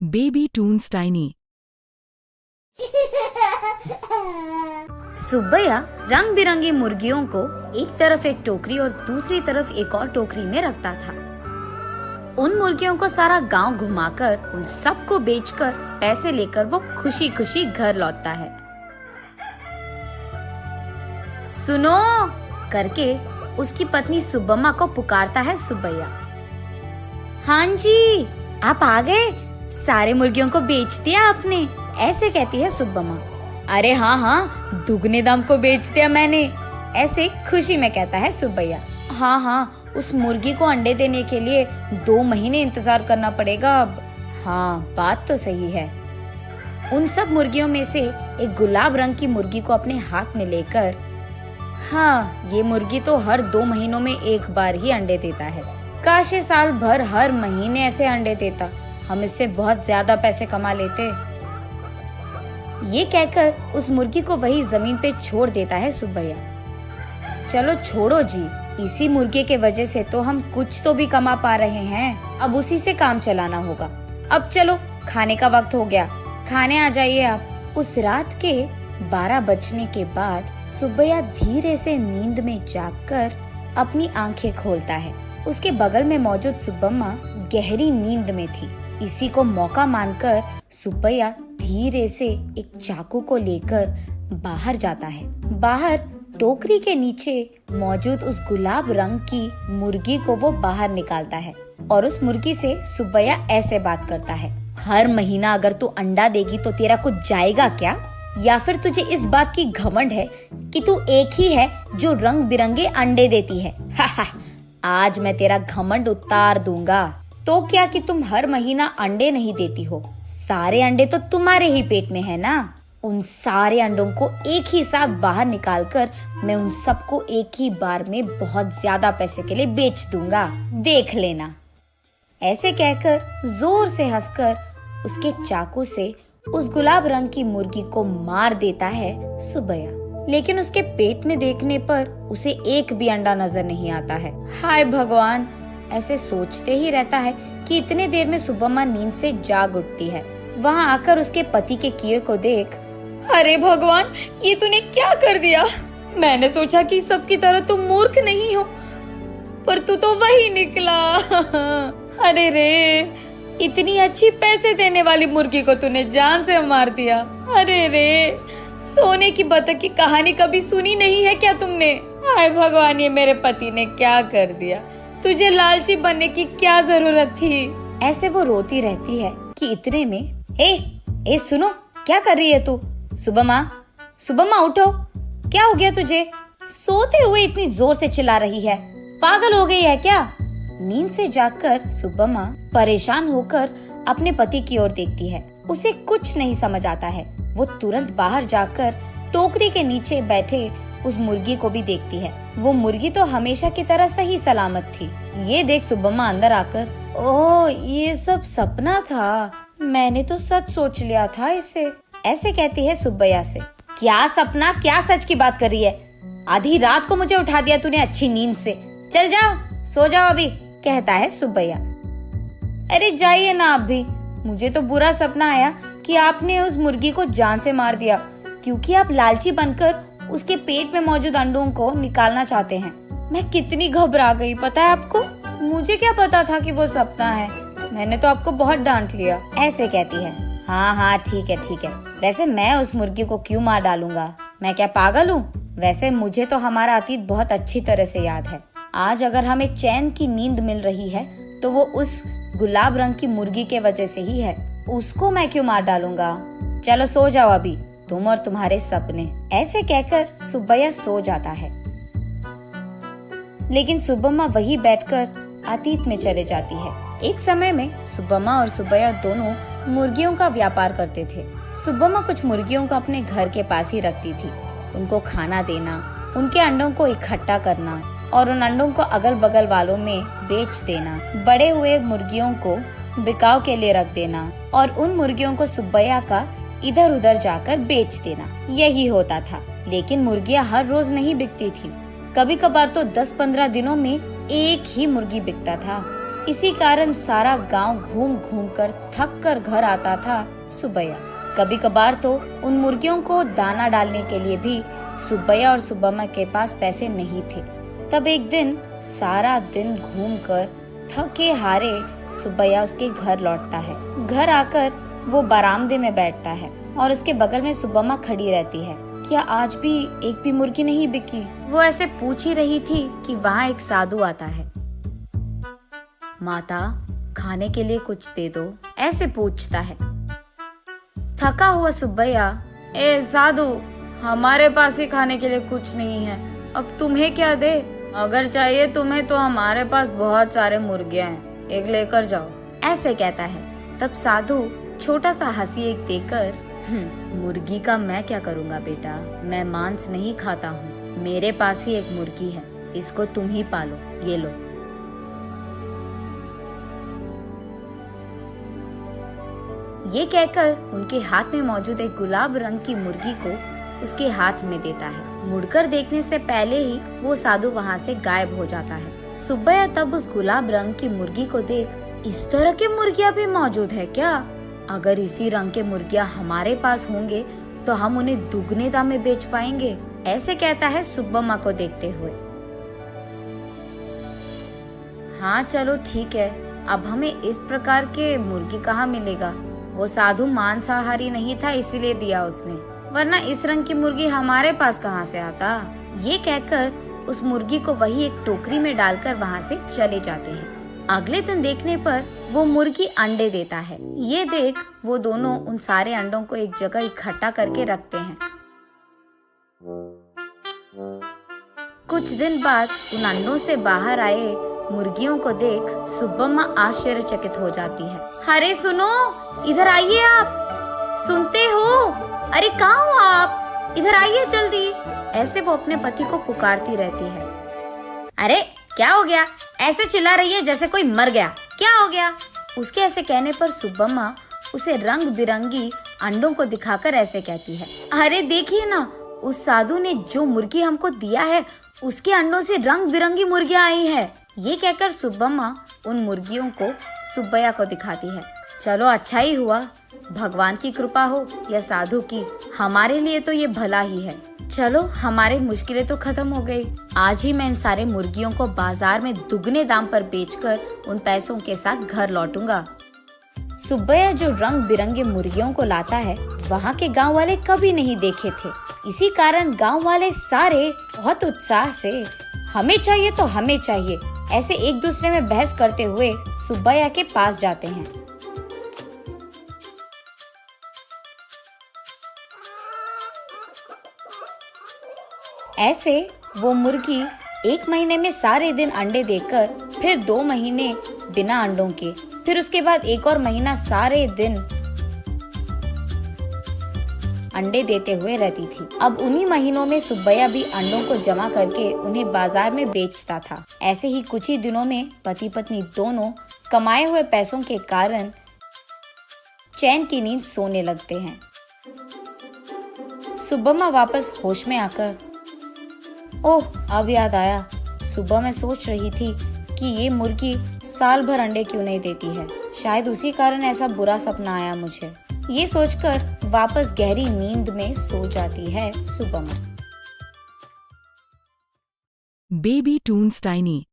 Baby Toons Tiny। Subbaiah रंग बिरंगी मुर्गियों को एक तरफ एक टोकरी और दूसरी तरफ एक और टोकरी में रखता था। उन मुर्गियों को सारा गांव घुमाकर उन सबको बेचकर पैसे लेकर वो खुशी खुशी घर लौटता है। सुनो करके उसकी पत्नी सुब्बम्मा को पुकारता है सुब्बैया। हाँ जी, आप आ गए, सारे मुर्गियों को बेच दिया आपने, ऐसे कहती है सुब्बम्मा। अरे हाँ हाँ, दुगने दाम को बेच दिया मैंने, ऐसे खुशी में कहता है सुब्बैया। हाँ हाँ, उस मुर्गी को अंडे देने के लिए 2 महीने इंतजार करना पड़ेगा अब। हाँ, बात तो सही है। उन सब मुर्गियों में से एक गुलाब रंग की मुर्गी को अपने हाथ में लेकर, हाँ, ये मुर्गी तो हर 2 महीनों में एक बार ही अंडे देता है। काश ये साल भर हर महीने ऐसे अंडे देता, हम इससे बहुत ज्यादा पैसे कमा लेते। ये कहकर उस मुर्गी को वही जमीन पे छोड़ देता है सुब्बैया। चलो छोड़ो जी, इसी मुर्गे के वजह से तो हम कुछ तो भी कमा पा रहे हैं, अब उसी से काम चलाना होगा। अब चलो, खाने का वक्त हो गया, खाने आ जाइए आप। उस रात के 12 बजने के बाद सुब्बैया धीरे से नींद में जागकर अपनी आंखें खोलता है। उसके बगल में मौजूद सुब्बम्मा गहरी नींद में थी। इसी को मौका मानकर सुब्बैया धीरे से एक चाकू को लेकर बाहर जाता है। बाहर टोकरी के नीचे मौजूद उस गुलाब रंग की मुर्गी को वो बाहर निकालता है और उस मुर्गी से सुब्बैया ऐसे बात करता है। हर महीना अगर तू अंडा देगी तो तेरा कुछ जाएगा क्या? या फिर तुझे इस बात की घमंड है कि तू एक ही है जो रंग बिरंगे अंडे देती है? आज मैं तेरा घमंड उतार दूंगा। तो क्या कि तुम हर महीना अंडे नहीं देती हो, सारे अंडे तो तुम्हारे ही पेट में है ना। उन सारे अंडों को एक ही साथ बाहर निकालकर मैं उन सबको एक ही बार में बहुत ज्यादा पैसे के लिए बेच दूंगा, देख लेना। ऐसे कहकर जोर से हंसकर उसके चाकू से उस गुलाब रंग की मुर्गी को मार देता है सुब्बैया। लेकिन उसके पेट में देखने पर उसे एक भी अंडा नजर नहीं आता है। हाय भगवान, ऐसे सोचते ही रहता है कि इतने देर में सुब्बम्मा नींद से जाग उठती है। वहाँ आकर उसके पति के किए को देख, अरे भगवान, ये तूने क्या कर दिया? मैंने सोचा कि सबकी तरह तुम मूर्ख नहीं हो, पर तू तो वही निकला। अरे रे, इतनी अच्छी पैसे देने वाली मुर्गी को तूने जान से मार दिया। अरे रे, सोने की बतख की कहानी कभी सुनी नहीं है क्या तुमने? हाय भगवान, ये मेरे पति ने क्या कर दिया? तुझे लालची बनने की क्या जरूरत थी? ऐसे वो रोती रहती है कि इतने में ए सुनो, क्या कर रही है तू? सुब्बम्मा, सुब्बम्मा उठो, क्या हो गया तुझे? सोते हुए इतनी जोर से चिल्ला रही है, पागल हो गई है क्या? नींद से जागकर सुब्बम्मा परेशान होकर अपने पति की ओर देखती है। उसे कुछ नहीं समझ आता है। वो तुरंत बाहर जाकर टोकरी के नीचे बैठे उस मुर्गी को भी देखती है। वो मुर्गी तो हमेशा की तरह सही सलामत थी। ये देख सुब्बम्मा अंदर आकर, ओह, ये सब सपना था, मैंने तो सच सोच लिया था इससे, ऐसे कहती है सुब्बैया से। क्या सपना, क्या सच की बात कर रही है? आधी रात को मुझे उठा दिया तूने अच्छी नींद से। चल जाओ, सो जाओ अभी, कहता है सुब्बैया। अरे जाइए ना आप भी, मुझे तो बुरा सपना आया कि आपने उस मुर्गी को जान से मार दिया, क्योंकि आप लालची बनकर उसके पेट में मौजूद अंडों को निकालना चाहते हैं। मैं कितनी घबरा गई पता है आपको? मुझे क्या पता था कि वो सपना है, मैंने तो आपको बहुत डांट लिया, ऐसे कहती है। हाँ हाँ, ठीक है ठीक है, वैसे मैं उस मुर्गी को क्यों मार डालूंगा, मैं क्या पागल हूँ? वैसे मुझे तो हमारा अतीत बहुत अच्छी तरह से याद है। आज अगर हमें चैन की नींद मिल रही है तो वो उस गुलाब रंग की मुर्गी के वजह से ही है, उसको मैं क्यों मार डालूंगा? चलो सो जाओ अभी, तुम और तुम्हारे सपने, ऐसे कहकर सुब्बैया सो जाता है। लेकिन सुब्बम्मा वही बैठकर अतीत में चले जाती है। एक समय में सुब्बम्मा और सुब्बैया दोनों मुर्गियों का व्यापार करते थे। सुब्बम्मा कुछ मुर्गियों को अपने घर के पास ही रखती थी। उनको खाना देना, उनके अंडों को इकट्ठा करना और उन अंडों को अगल बगल वालों में बेच देना, बड़े हुए मुर्गियों को बिकाव के लिए रख देना और उन मुर्गियों को सुब्बैया का इधर उधर जाकर बेच देना, यही होता था। लेकिन मुर्गियां हर रोज नहीं बिकती थी, कभी कभार तो 10-15 दिनों में एक ही मुर्गी बिकता था। इसी कारण सारा गांव घूम घूम कर थक कर घर आता था सुब्बैया। कभी कभार तो उन मुर्गियों को दाना डालने के लिए भी सुब्बैया और सुब्बम्मा के पास पैसे नहीं थे। तब एक दिन सारा दिन घूमकर थके हारे सुब्बैया उसके घर लौटता है। घर आकर वो बरामदे में बैठता है और उसके बगल में सुब्बम्मा खड़ी रहती है। क्या आज भी एक भी मुर्गी नहीं बिकी? वो ऐसे पूछ ही रही थी कि वहाँ एक साधु आता है। माता, खाने के लिए कुछ दे दो, ऐसे पूछता है। थका हुआ सुब्बैया, ए साधु, हमारे पास ही खाने के लिए कुछ नहीं है, अब तुम्हें क्या दे? अगर चाहिए तुम्हें तो हमारे पास बहुत सारे मुर्गियां हैं, एक लेकर जाओ, ऐसे कहता है। तब साधु छोटा सा हंसी एक देकर, मुर्गी का मैं क्या करूँगा बेटा, मैं मांस नहीं खाता हूँ, मेरे पास ही एक मुर्गी है, इसको तुम ही पालो, ये लो। ये कहकर उनके हाथ में मौजूद एक गुलाब रंग की मुर्गी को उसके हाथ में देता है। मुड़कर देखने से पहले ही वो साधु वहाँ से गायब हो जाता है। सुब्बैया तब उस गुलाब रंग की मुर्गी को देख, इस तरह की मुर्गियाँ भी मौजूद है क्या? अगर इसी रंग के मुर्गियाँ हमारे पास होंगे तो हम उन्हें दुगने दाम में बेच पाएंगे, ऐसे कहता है सुब्बम्मा को देखते हुए। हाँ चलो ठीक है, अब हमें इस प्रकार के मुर्गी कहाँ मिलेगा? वो साधु मांसाहारी नहीं था इसीलिए दिया उसने, वरना इस रंग की मुर्गी हमारे पास कहाँ से आता? ये कहकर उस मुर्गी को वही एक टोकरी में डालकर वहाँ से चले जाते हैं। अगले दिन देखने पर वो मुर्गी अंडे देता है। ये देख वो दोनों उन सारे अंडों को एक जगह इकट्ठा करके रखते हैं। कुछ दिन बाद उन अंडों से बाहर आए मुर्गियों को देख सुब्बम्मा आश्चर्यचकित हो जाती है। अरे सुनो, इधर आइए आप, सुनते हो? अरे कहाँ हो आप? इधर आइए जल्दी। ऐसे वो अपने पति को पुकारती रहती है। अरे क्या हो गया? ऐसे चिल्ला रही है जैसे कोई मर गया, क्या हो गया? उसके ऐसे कहने पर सुब्बम्मा उसे रंग बिरंगी अंडों को दिखाकर ऐसे कहती है, अरे देखिए ना, उस साधु ने जो मुर्गी हमको दिया है उसके अंडों से रंग बिरंगी मुर्गियाँ आई है। ये कहकर सुब्बम्मा उन मुर्गियों को सुब्बैया को दिखाती है। चलो अच्छा ही हुआ, भगवान की कृपा हो या साधु की, हमारे लिए तो ये भला ही है। चलो हमारी मुश्किलें तो खत्म हो गई। आज ही मैं इन सारे मुर्गियों को बाजार में दुगने दाम पर बेचकर उन पैसों के साथ घर लौटूंगा। सुब्बैया जो रंग बिरंगे मुर्गियों को लाता है वहाँ के गांव वाले कभी नहीं देखे थे। इसी कारण गांव वाले सारे बहुत उत्साह से हमें चाहिए तो हमें चाहिए ऐसे एक दूसरे में बहस करते हुए सुब्बैया के पास जाते हैं। ऐसे वो मुर्गी 1 महीने में सारे दिन अंडे देकर, फिर 2 महीने बिना अंडों के, फिर उसके बाद 1 और महीना सारे दिन अंडे देते हुए रहती थी। अब उन्हीं महीनों में सुब्बैया भी अंडों को जमा करके उन्हें बाजार में बेचता था। ऐसे ही कुछ ही दिनों में पति पत्नी दोनों कमाए हुए पैसों के कारण चैन की नींद सोने लगते हैं। सुब्बम्मा वापस होश में आकर, ओह अब याद आया, सुबह मैं सोच रही थी कि ये मुर्गी साल भर अंडे क्यों नहीं देती है, शायद उसी कारण ऐसा बुरा सपना आया मुझे। ये सोचकर वापस गहरी नींद में सो जाती है सुब्बम्मा। Baby Toons tiny.